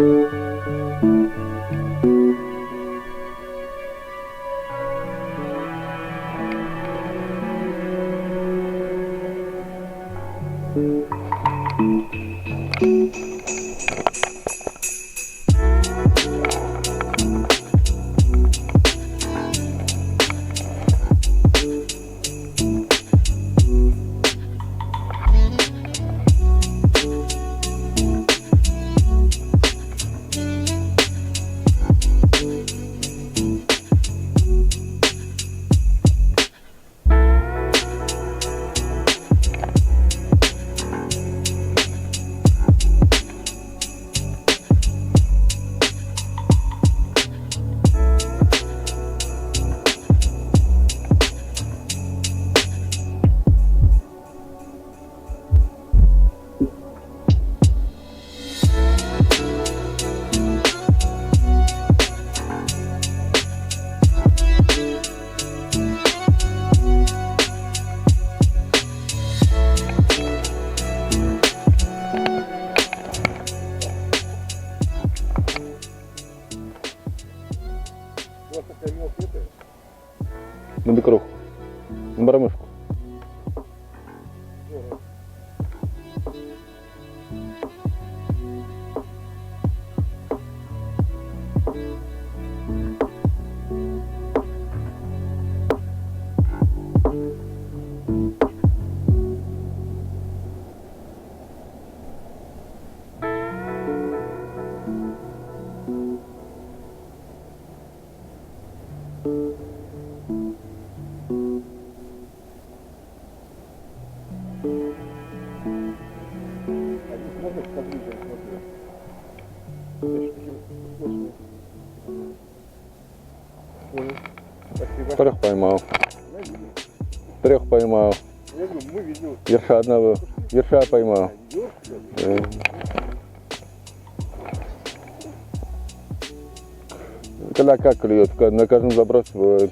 На бекруху, на барамышку. Трех поймал. Трех поймал. Ерша одного. Ерша поймал. Когда как клюет, на каждом забросе бывает.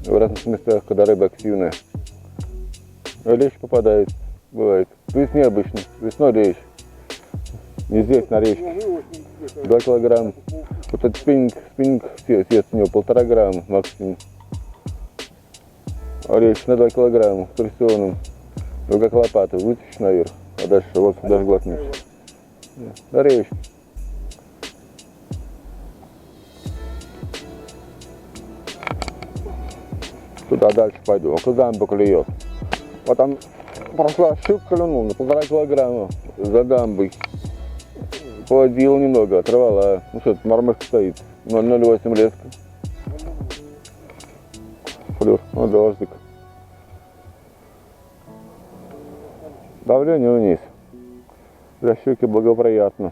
В разных местах, когда рыба активная. Лещ попадает, бывает. То есть необычно. Весной лещ. Не здесь, на речке. 2 килограмма. Вот этот спиннинг съест у него 1,5 грамма максимум. А лещ на 2 килограмма, с торсионом. Ну как лопату, вытащишь наверх, а дальше вот даже глотнешь. На речке. Туда дальше пойду, а куда он поклюет? Вот там прошла щука, клюнул на 1,5 килограмма за дамбой. Поводил немного, оторвала. Ну что, мормышка стоит. 0,08 леска. Флюр, ну дождик. Давление вниз. Для щуки благоприятно.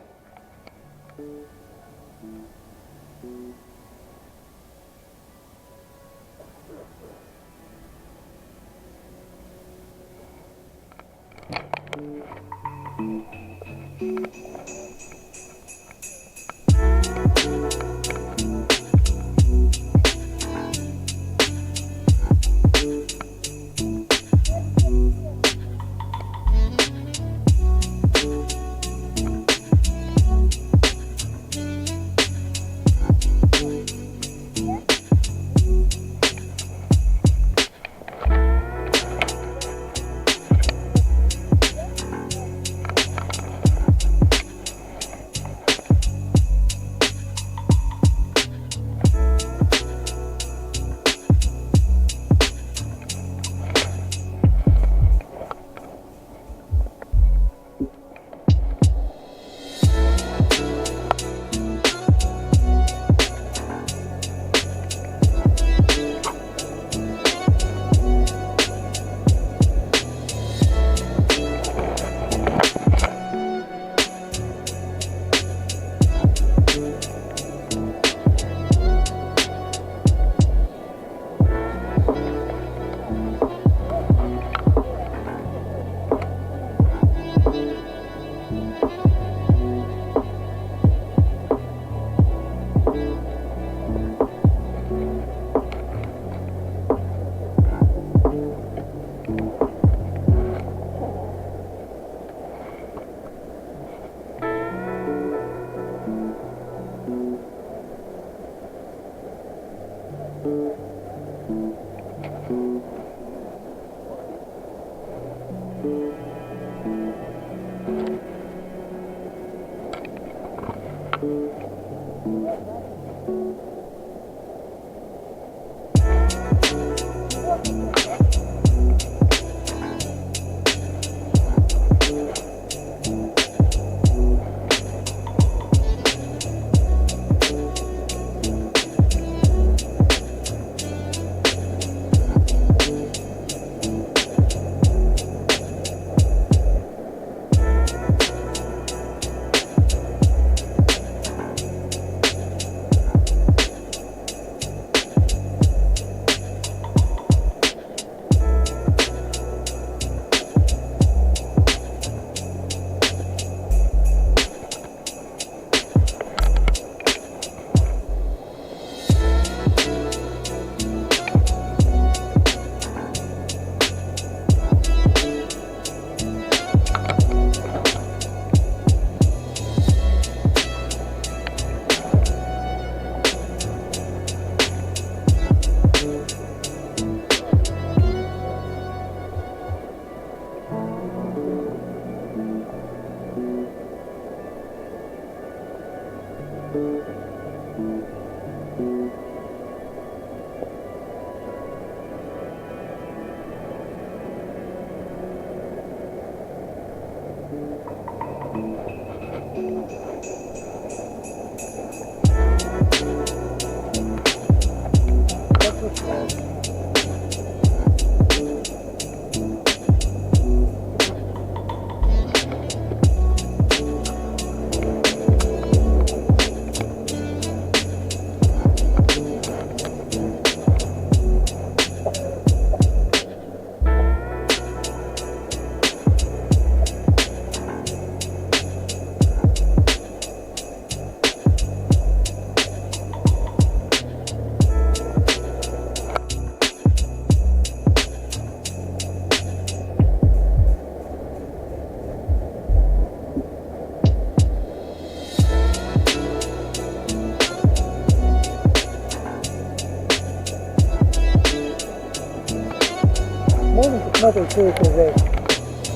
Можно посмотреть, что это за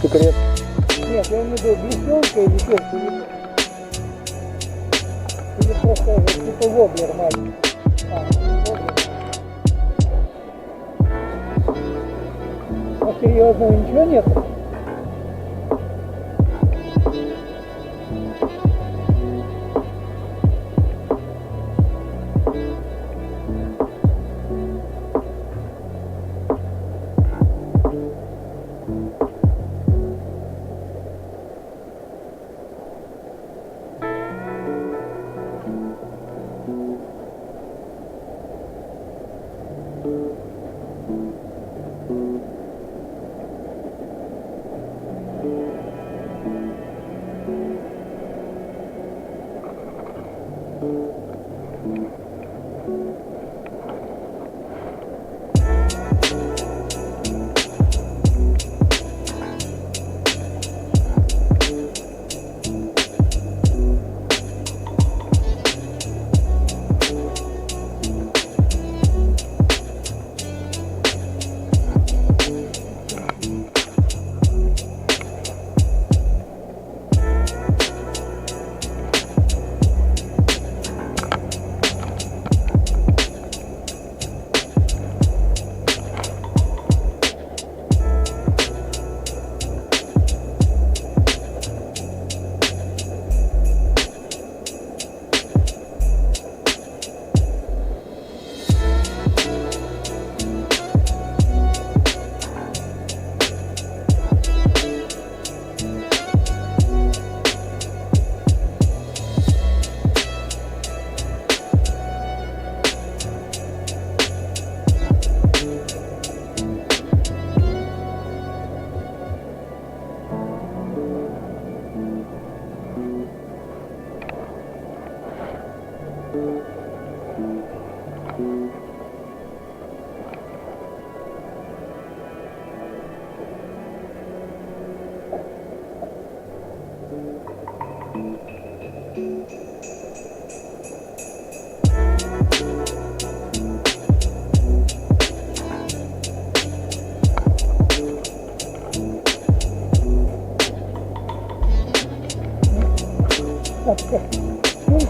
Секрет. Нет, я имею в виду блестенка или перца, или просто типа воблер маленький. Воблер. А серьезного ничего нет?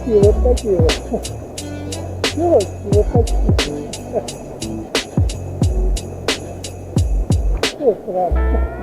девочки вот такие вот. Девочки вот такие. Что странно.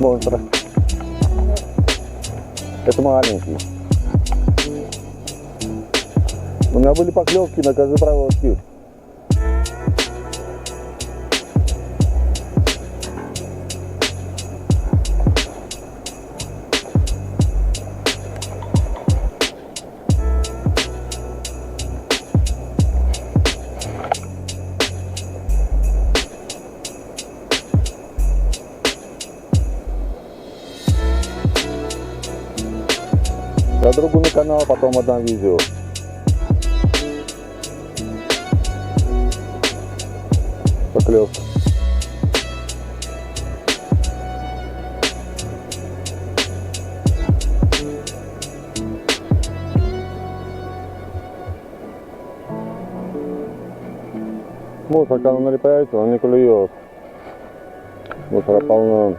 Монстр. Это маленький. У меня были поклевки на козопроводке. Я другу на канал, потом отдам видео. Поклевка. Мусор, когда он налипается, он не клюет. Мусора полно.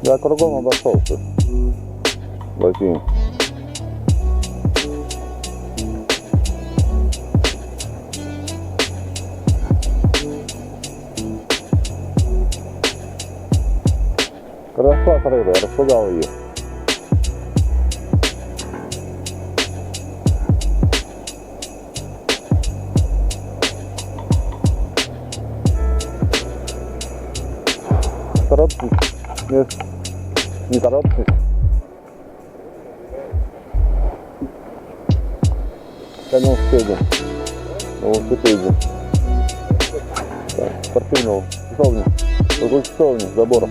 Я кругом обошелся. Возьми. Красота рыба, я распугал ее. Торопитесь? Нет, не торопитесь. Я на велосипеде. На велосипеде. Так, спортивного. Часовня. Вокруг часовни, забора.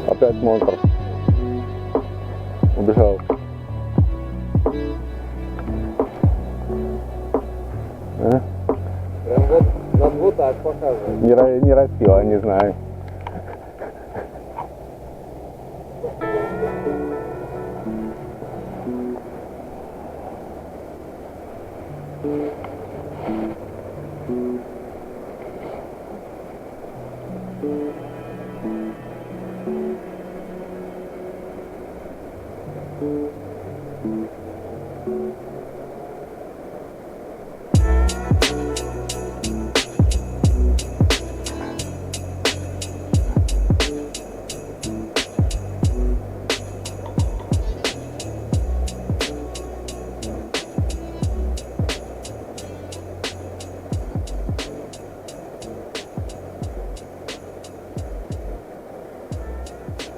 Опять монстр. Убежал. А? Прям вот, надо вот так показывать. Не растила, не знаю.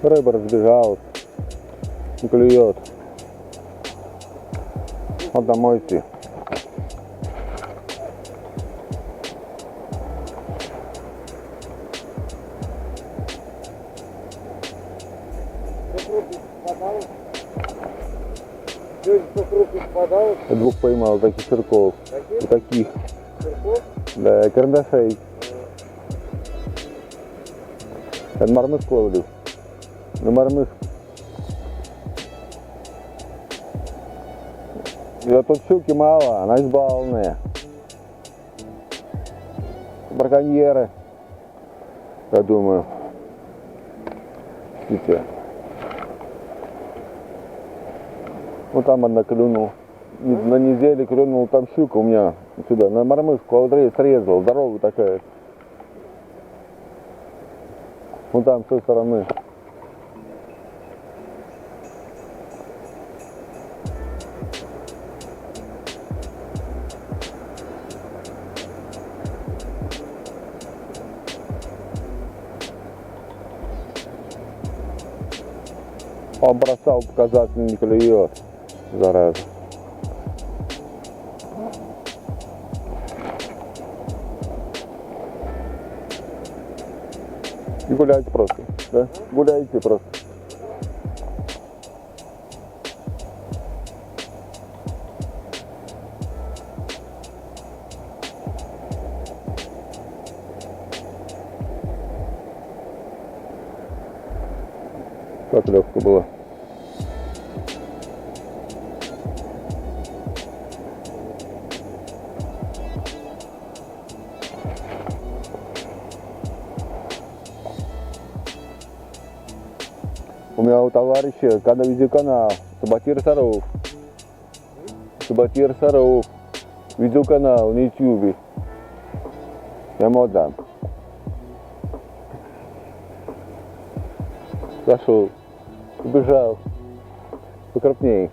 Рыба разбежалась, не клюет. Вот домой идти. Я двух поймал, таких сырков. Вот таких. Да, карандашей. Я мормышку ловлю. На мормышку. Я тут щуки мало, она избалованная. Браконьеры, я думаю. Видите? Вот там одна клюнул. На неделе клюнул там щука у меня сюда, на мормышку срезал, здоровая такая. Вот там с той стороны. Он бросал, показательно не клюет, зараза. И гуляете просто, да? Гуляете просто. Как легко было. У меня у товарища, когда видеоканал, Сабатир Саров. Сабатир Саров. Видеоканал на YouTube. Я ему отдам. Зашел. Убежал. Покрупнее.